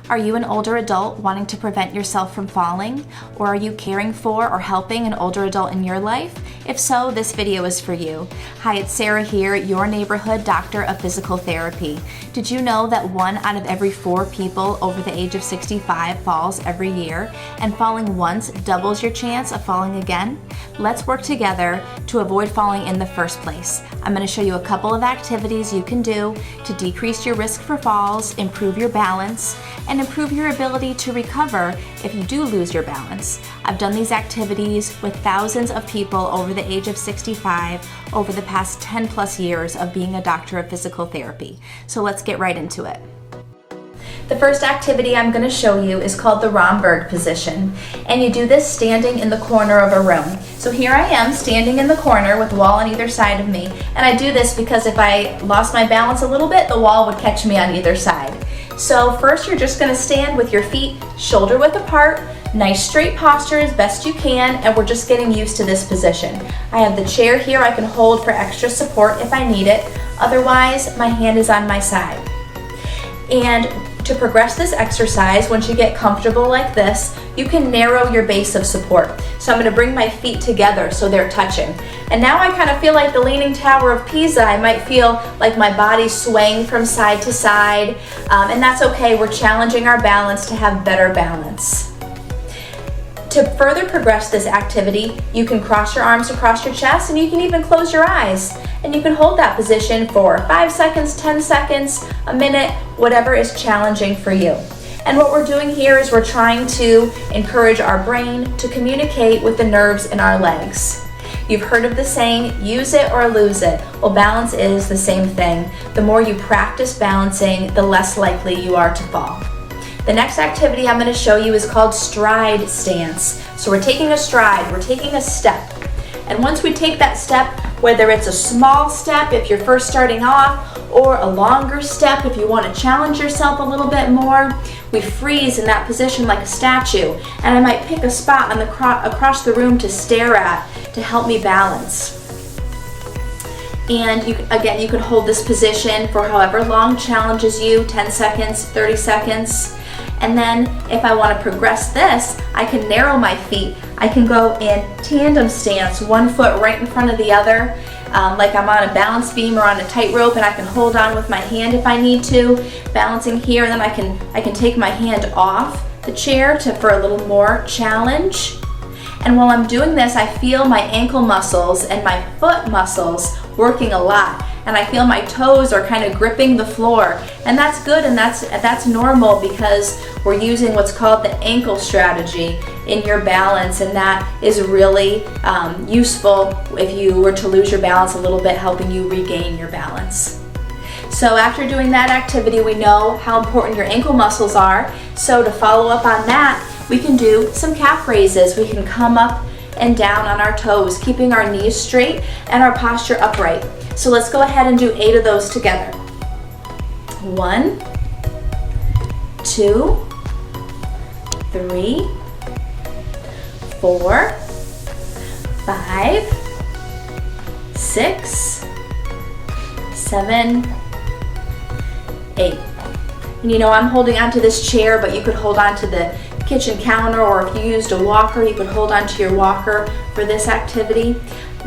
Are you an older adult wanting to prevent yourself from falling? Or are you caring for or helping an older adult in your life? If so, this video is for you. Hi, it's Sara here, your neighborhood doctor of physical therapy. Did you know that 1 out of every 4 people over the age of 65 falls every year, and falling once doubles your chance of falling again? Let's work together to avoid falling in the first place. I'm going to show you a couple of activities you can do to decrease your risk for falls, improve your balance, and improve your ability to recover if you do lose your balance. I've done these activities with thousands of people over the age of 65 over the past 10 plus years of being a doctor of physical therapy. So let's get right into it. The first activity I'm going to show you is called the Romberg position, and you do this standing in the corner of a room. So here I am standing in the corner with a wall on either side of me, and I do this because if I lost my balance a little bit, the wall would catch me on either side. So first you're just going to stand with your feet shoulder width apart, nice straight posture as best you can, and we're just getting used to this position. I have the chair here I can hold for extra support if I need it, otherwise my hand is on my side. And to progress this exercise, once you get comfortable like this, you can narrow your base of support. So I'm going to bring my feet together so they're touching. And now I kind of feel like the Leaning Tower of Pisa. I might feel like my body's swaying from side to side, and that's okay. We're challenging our balance to have better balance. To further progress this activity, you can cross your arms across your chest, and you can even close your eyes. And you can hold that position for 5 seconds, 10 seconds, a minute, whatever is challenging for you. And what we're doing here is we're trying to encourage our brain to communicate with the nerves in our legs. You've heard of the saying, use it or lose it. Well, balance is the same thing. The more you practice balancing, the less likely you are to fall. The next activity I'm going to show you is called stride stance. So we're taking a stride, we're taking a step. And once we take that step, whether it's a small step if you're first starting off, or a longer step if you want to challenge yourself a little bit more, we freeze in that position like a statue. And I might pick a spot on across the room to stare at to help me balance. And you can hold this position for however long challenges you, 10 seconds, 30 seconds. And then if I want to progress this, I can narrow my feet. I can go in tandem stance, one foot right in front of the other, like I'm on a balance beam or on a tightrope, and I can hold on with my hand if I need to, balancing here, and then I can take my hand off the chair for a little more challenge. And while I'm doing this, I feel my ankle muscles and my foot muscles working a lot. And I feel my toes are kind of gripping the floor. And that's good, and that's normal because we're using what's called the ankle strategy in your balance, and that is really useful if you were to lose your balance a little bit, helping you regain your balance. So after doing that activity, we know how important your ankle muscles are. So to follow up on that, we can do some calf raises. We can come up and down on our toes, keeping our knees straight and our posture upright. So let's go ahead and do 8 of those together. 1, 2, 3, 4, 5, 6, 7, 8. And you know, I'm holding onto this chair, but you could hold onto the kitchen counter, or if you used a walker, you could hold onto your walker for this activity.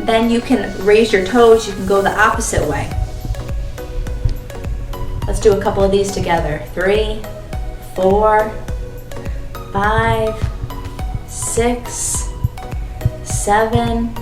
Then you can raise your toes, you can go the opposite way. Let's do a couple of these together. 3, 4, 5, 6, 7,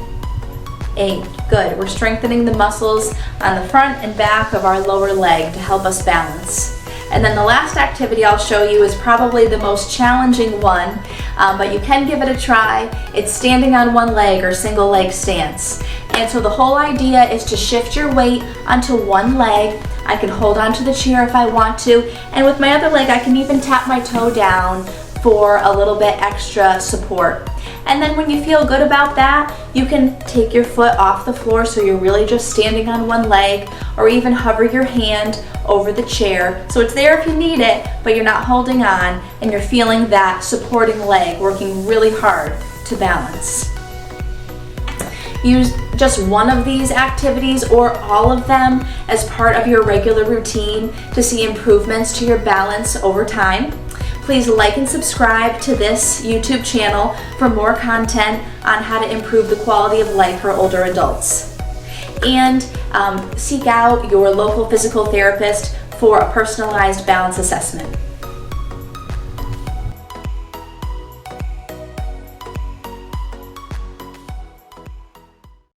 8. Good. We're strengthening the muscles on the front and back of our lower leg to help us balance. And then the last activity I'll show you is probably the most challenging one, but you can give it a try. It's standing on one leg, or single leg stance. And so the whole idea is to shift your weight onto one leg. I can hold onto the chair if I want to, and with my other leg I can even tap my toe down for a little bit extra support. And then when you feel good about that, you can take your foot off the floor so you're really just standing on one leg, or even hover your hand over the chair. So it's there if you need it, but you're not holding on, and you're feeling that supporting leg working really hard to balance. Use just one of these activities or all of them as part of your regular routine to see improvements to your balance over time. Please like and subscribe to this YouTube channel for more content on how to improve the quality of life for older adults. And seek out your local physical therapist for a personalized balance assessment.